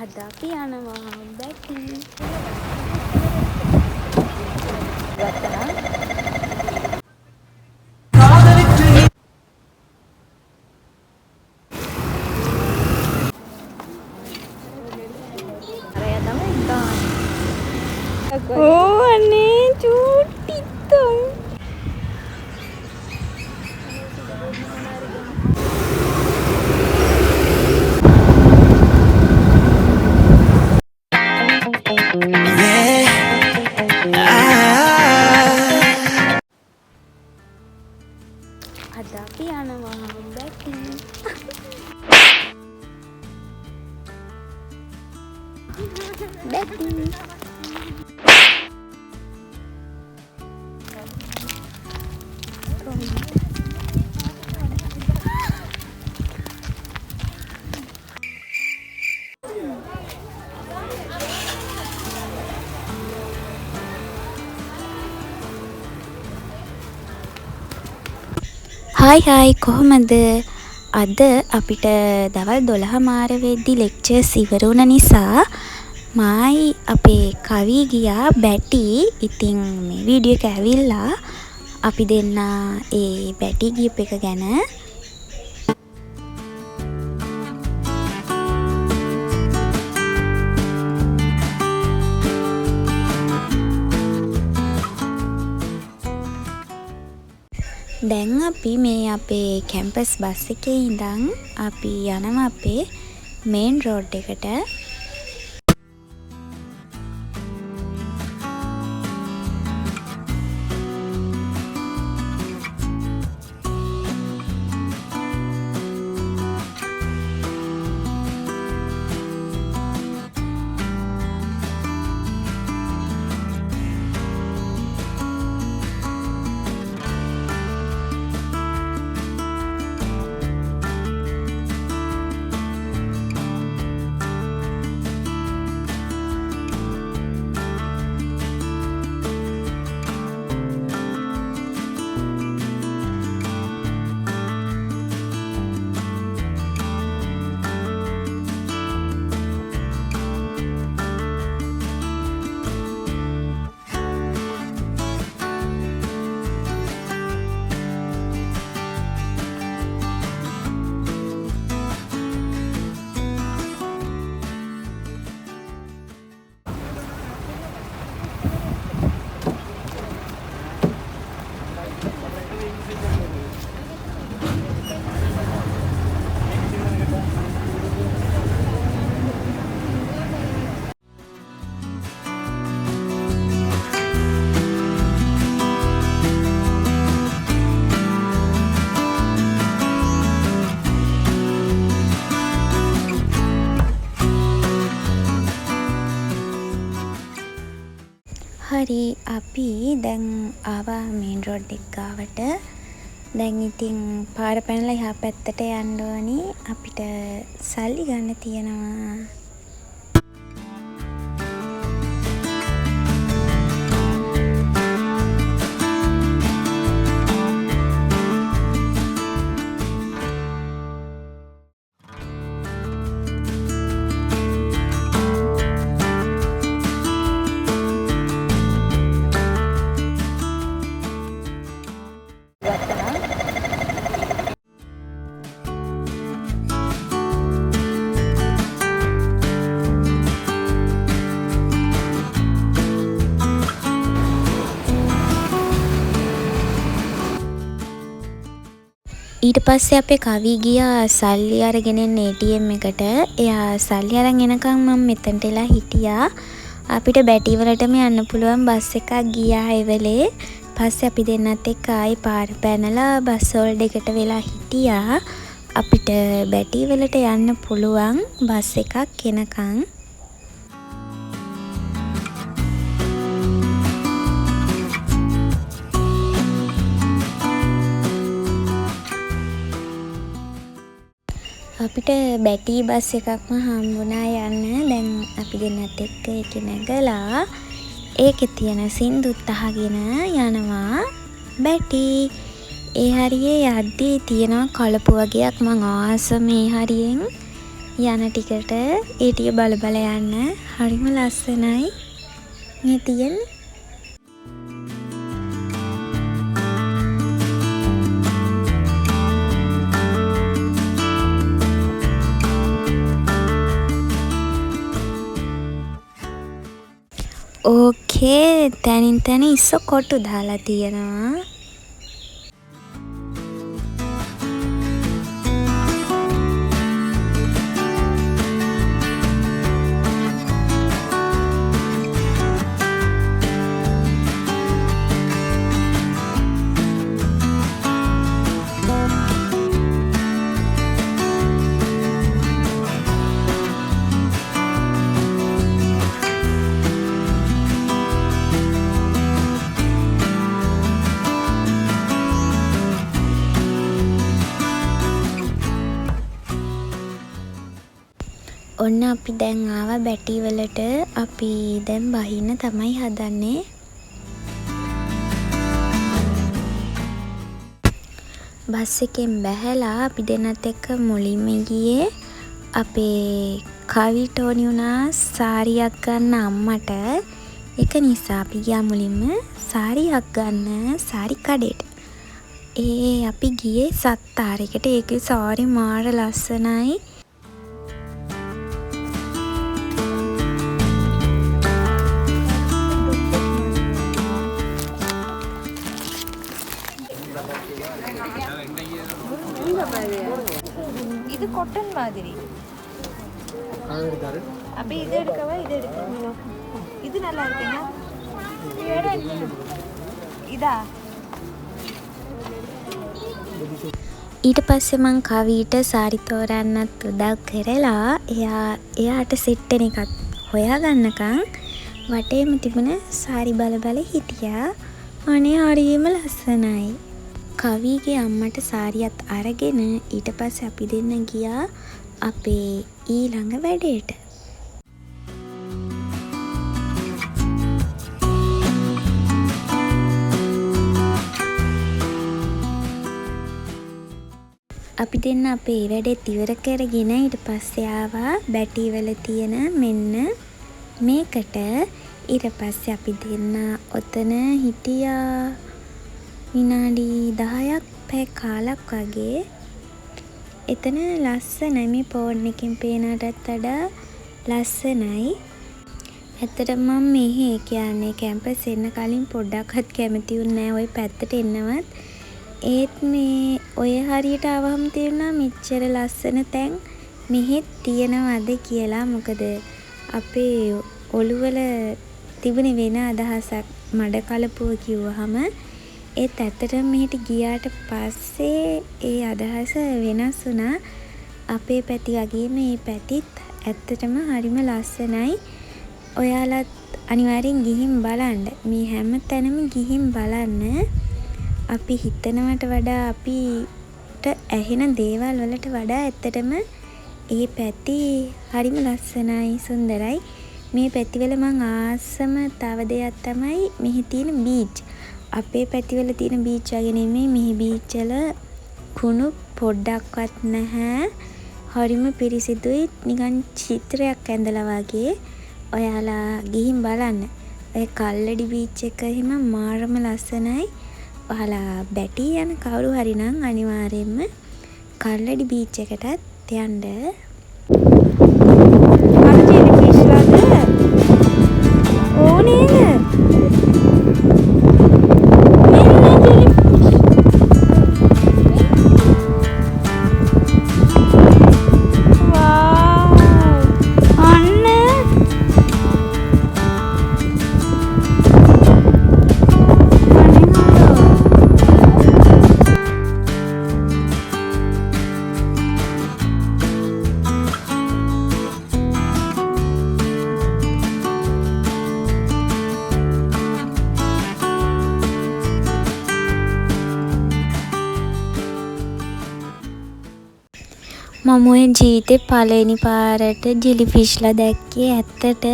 අද අපි යනවා බැටි. Oh, අනේ චූටිත්තම්. අද අපි යනවා බැටි. බැටි. හායි කොහොමද? අද අපිට දවල් 12 වෙද්දි ලෙක්චර්ස් ඉවර වුණ නිසා මායි අපේ කවි ගියා බැටි. ඉතින් මේ වීඩියෝ එක ඇවිල්ලා අපි දෙන්න ඒ බැටි ගියප එක ගැන. දැන් අපි මේ අපේ කැම්පස් බස් එකේ ඉඳන් අපි යනවා අපේ මේන් රෝඩ් එකට. හරි අපි දැන් ආවා මේන් රෝඩ් එක ගාවට. දැන් ඉතින් පාර පැනලා එහා පැත්තට යන්න ඕනි. අපිට සල්ලි ගන්න තියෙනවා. ඊට පස්සේ අපේ කවි ගියා සල්ලි අරගෙන එන්න ATM එකට. එයා සල්ලි අරන් එනකම් මම මෙතනට එලා හිටියා. අපිට බැටි වලටම යන්න පුළුවන් බස් එකක් ගියා ඒ වෙලේ. පස්සේ අපි දෙන්නත් එක්ක ආයි පාර පැනලා බස් හෝල්ඩ් එකට වෙලා හිටියා. අපිට බැටි වලට යන්න පුළුවන් බස් එකක් එනකම්. අපිට බැටි බස් එකක්ම හම්බුණා යන්න. දැන් අපි දෙන්නත් එක්ක ඒකේ නැගලා ඒකේ තියෙන සින්දුත් අහගෙන යනවා බැටි. ඒ හරියේ යද්දී තියෙනවා කලපු වගේක් මං ආස මේ හරියෙන්. යන ටිකට ඒ ටික බල බල යන්න හරිම ලස්සනයි මේ තියෙන්නේ. ඕකේ තැනින් තැන ඉස්ස කොටු දාලා තියෙනවා. ඔන්න අපි දැන් ආවා බැටි වලට. අපි දැන් බහින්න තමයි හදන්නේ. බස් එකෙන් බැහැලා අපි දෙන්නත් එක්ක මුලින්ම ගියේ අපේ කවිට ඕනි වුණා සාරියක් ගන්න අම්මට. ඒක නිසා අපි ගියා මුලින්ම සාරියක් ගන්න සාරි කඩේට. අපි ගියේ සත්තාරයකට. ඒකේ සාරි මාර ලස්සනයි. இது காட்டன் மாதிரி. அப்படி இது எடுக்கவா இது எடுக்கணும். இது நல்லா இருக்குங்க. இதா ඊට පස්සේ මං කවිට සාරි තෝරන්නත් උදව් කරලා එයාට සෙට් එකක් හොයාගන්නකම් වටේම තිබුණ සාරි බල බල හිටියා. අනේ හරියම ලස්සනයි. කවිගේ අම්මට සාරියත් අරගෙන ඊට පස්සේ අපි දෙන්න ගියා අපේ ඊළඟ වැඩේට. අපි දෙන්න අපේ වැඩේත් ඉවර කරගෙන ඊට පස්සේ ආවා බැටි වල තියෙන මෙන්න මේකට. ඊට පස්සේ අපි දෙන්න ඔතන හිටියා විනාඩි 10ක් පැය කාලක් වගේ. එතන ලස්සනයි. මේ ෆෝන් එකෙන් පේනටත් වඩා ලස්සනයි. ඇත්තටම මම මෙහි කියන්නේ කැම්පස් එන්න කලින් පොඩ්ඩක්වත් කැමති වුණේ නැහැ ওই පැත්තට එන්නවත්. ඒත් මේ ඔය හරියට ආවම තේරුණා මෙච්චර ලස්සන තැන් මෙහෙත් තියෙනවද කියලා. මොකද අපේ ඔළුවල තිබුණේ වෙන අදහසක් මඩ කලපුව කිව්වහම. ඒත් ඇත්තටම මෙහෙට ගියාට පස්සේ ඒ අදහස වෙනස් වුණා. අපේ පැති වගේම මේ පැතිත් ඇත්තටම හරිම ලස්සනයි. ඔයාලත් අනිවාර්යෙන් ගිහින් බලන්න. මේ හැම තැනම ගිහින් බලන්න. අපි හිතනවට වඩා අපිට ඇහෙන දේවල් වලට වඩා ඇත්තටම ඒ පැති හරිම ලස්සනයි සුන්දරයි. මේ පැතිවල මං ආසම තව දෙයක් තමයි මෙහි තියෙන බීච්. අපේ පැතිවල තියෙන බීච් වගේ නෙමෙයි. මෙහි බීච් වල කුණු පොඩ්ඩක්වත් නැහැ. හරිම පිරිසිදුයි. නිකන් චිත්‍රයක් ඇඳලා වගේ. ඔයාලා ගිහින් බලන්න. ඔය කල්ලඩි බීච් එක එහෙම මාරම ලස්සනයි. ඔයාලා බැටි යන කවුරු හරි නම් අනිවාර්යයෙන්ම කල්ලඩි බීච් එකටත් යන්න. මම ඔය ජීවිතේ පළවෙනි පාරට ජෙලිෆිෂ්ලා දැක්කේ. ඇත්තට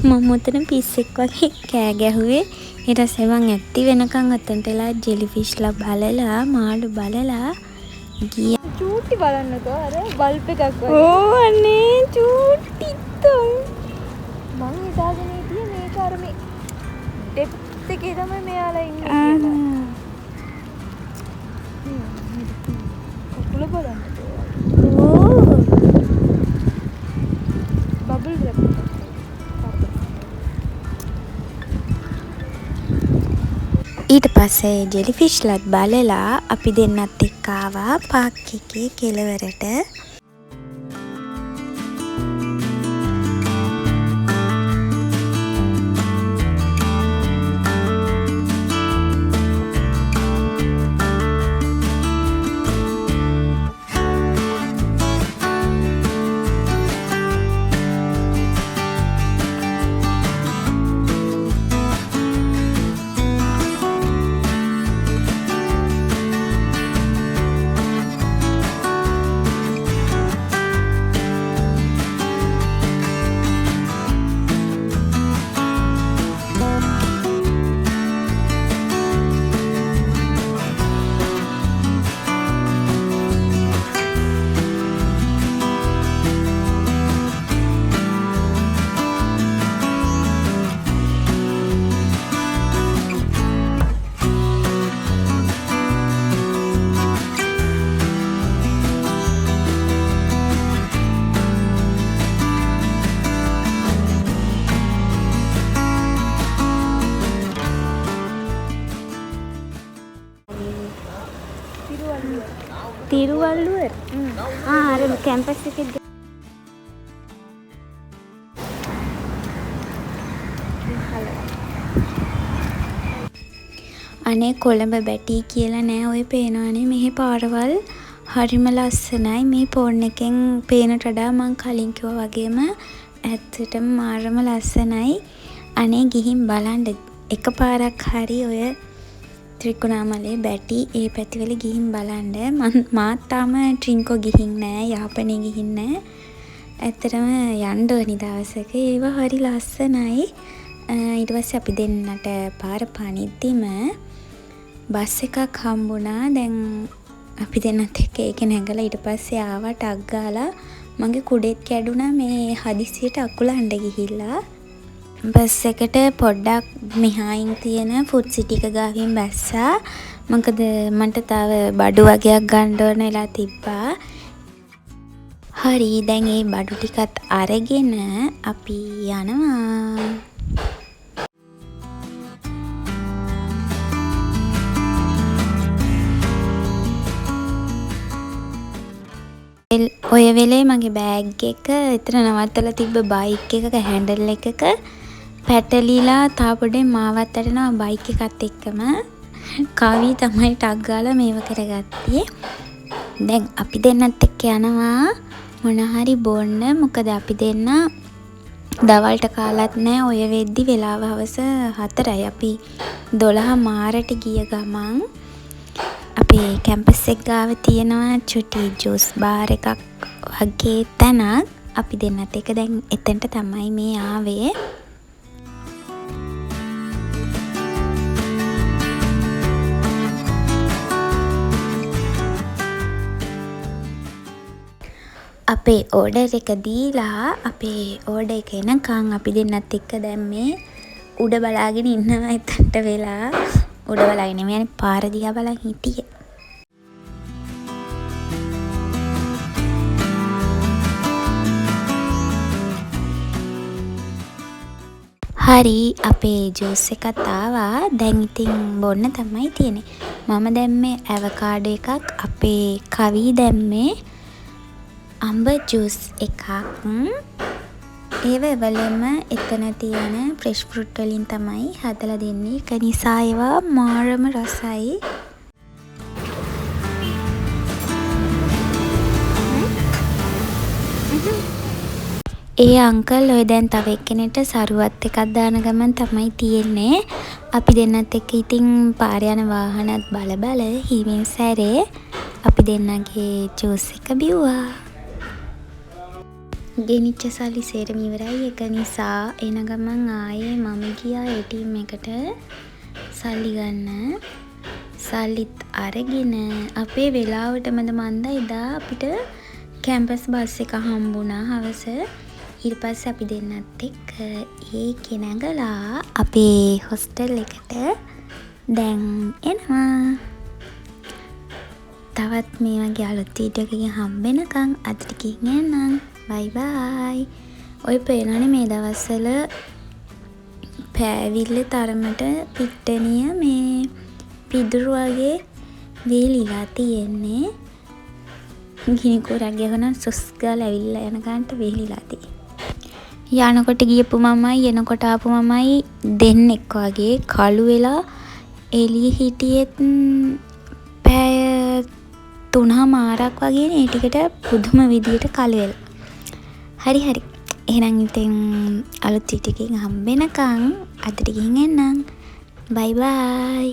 මම උතන පිස්සෙක් වගේ කෑ ගැහුවේ. ඊට පස්සේ මං ඇත්ති වෙනකන් අතන්ට එලා ජෙලිෆිෂ්ලා බලලා මාළු බලලා ගියා. චූටි බලන්නකෝ අර බල්බ් එකක් වගේ. ඕ අනේ චූටි තෝ. මං හිතාගෙන හිටියේ මේක අර මේ ඩෙප්ත් එකේ තමයි මෙයාලා ඉන්නේ කියලා. කුකුල බලන්නකෝ. ඕ බබල් රැප් එකක්. ඊට පස්සේ ජෙලිෆිෂ්ලත් බලලා අපි දෙන්නත් එක්ක ආවා පාක් එකේ කෙළවරට. තිරුවල්ලුවර අර කැම්පස් එකේ අනේ කොළඹ බැටි කියලා නෑ ඔය පේනවනේ මෙහි පාරවල් හරිම ලස්සනයි මේ ෆෝන් එකෙන් පේනට වඩා මං කලින් කිව්වා වගේම ඇත්තටම මාරම ලස්සනයි අනේ ගිහින් බලන්න එකපාරක් හරි ඔය ත්‍රිකුණාමලේ බැටි ඒ පැතිවල ගිහින් බලන්න මාත් තාම ට්‍රින්කෝ ගිහින් නෑ යාපනේ ගිහින් නෑ ඇත්තටම යන්න ඕනි දවසක ඒව හරි ලස්සනයි ඊට පස්සේ අපි දෙන්නට පාර පනිද්දිම බස් එකක් හම්බුණා දැන් අපි දෙන්නත් එක්ක ඒක නැගලා ඊට පස්සේ ආවා ටක් ගාලා මගේ කුඩෙත් කැඩුනා මේ හදිසියට අකුලන්න ගිහිල්ලා බස් එකට පොඩ්ඩක් මෙහායින් තියෙන ෆුඩ් සිටි එක ගාවින් බැස්සා මොකද මන්ට තව බඩු වගේක් ගන්න ඕන වෙලා තිබ්බා හරි දැන් ඒ බඩු ටිකත් අරගෙන අපි යනවා ඔය වෙලේ මගේ බෑග් එක එතන නවත්තලා තිබ්බ බයික් එකක හැන්ඩල් එකක පැටලිලා තාපොඩේ මාවත් ඇටනවා බයික් එකත් එක්කම කවි තමයි ටක් ගාලා මේව කරගත්තේ දැන් අපි දෙන්නත් එක්ක යනවා මොන හරි බොන්න මොකද අපි දෙන්න දවල්ට කාලත් නෑ ඔය වෙද්දි වෙලාව හවස 4යි අපි 12 මාරට ගිය ගමන් අපේ කැම්පස් එක ගාව තියෙනවා චුටි ජූස් බාර් එකක් වගේ තැනක් අපි දෙන්නත් එක දැන් එතනට තමයි මේ ආවේ අපේ ඕඩර් එක දීලා අපේ ඕඩර් එක එනකන් අපි දෙන්නත් එක්ක දැන් මේ උඩ බලාගෙන ඉන්නවා එතනට වෙලා උඩ බලාගෙන නෙමෙයි අනේ පාර දිහා බලන් හිටියේ හරි අපේ ජූස් එකත් ආවා දැන් ඉතින් බොන්න තමයි තියෙන්නේ මම දැම්මේ ඇවකාඩෝ එකක් අපේ කවි දැම්මේ අඹ ජූස් එකක් ඒව එවලෙම එතන තියෙන ෆ්‍රෙෂ් ෆෘට් වලින් තමයි හදලා දෙන්නේ ඒක නිසා ඒවා මාරම රසයි ඒ අංකල් ඔය දැන් තව එක්කෙනෙක්ට සරුවත් එකක් දාන ගමන් තමයි තියෙන්නේ අපි දෙන්නත් එක්ක ඉතින් පාර යන වාහනත් බල හිමින් සැරේ අපි දෙන්නගේ ජූස් එක බිව්වා ගෙනිච්ච සල්ලි සේරම ඉවරයි ඒක නිසා එන ගමන් ආයේ මම ගියා ATM එකට සල්ලි ගන්න සල්ලිත් අරගෙන අපේ වෙලාවටමද මන්දා එදා අපිට කැම්පස් බස් එක හම්බුණා හවස. ඊට පස්සේ අපි දෙන්නත් එක්ක ඒකේ නැගලා අපේ හොස්ටල් එකට දැන් එනවා. තවත් මේ වගේ අලුත් වීඩියෝ එකකින් හම්බෙනකන් අදට ගිහින් එන්නම්. බයි බයි. ඔය පේනවනේ මේ දවස්වල පෑවිල්ල තරමට පිට්ටනිය මේ පිදුරු වගේ වේලිලා තියෙන්නේ. ගිනි කෝරක් ගහන සොස් ගාලා ඇවිල්ලා යන ගන්නට වේලිලා තියෙන්නේ. යනකොට ගියපු මමයි එනකොට ආපු මමයි දෙන්නෙක් වගේ කළු වෙලා එළිය හිටියෙත් පැය 3:00 වගේ මේ ටිකට පුදුම විදියට කළු වෙලා. හරි. එහෙනම් ඉතින් අලුත් වීඩියෝ එකකින් හම්බෙනකන් අදට ගිහින් එන්නම්. බයි බයි.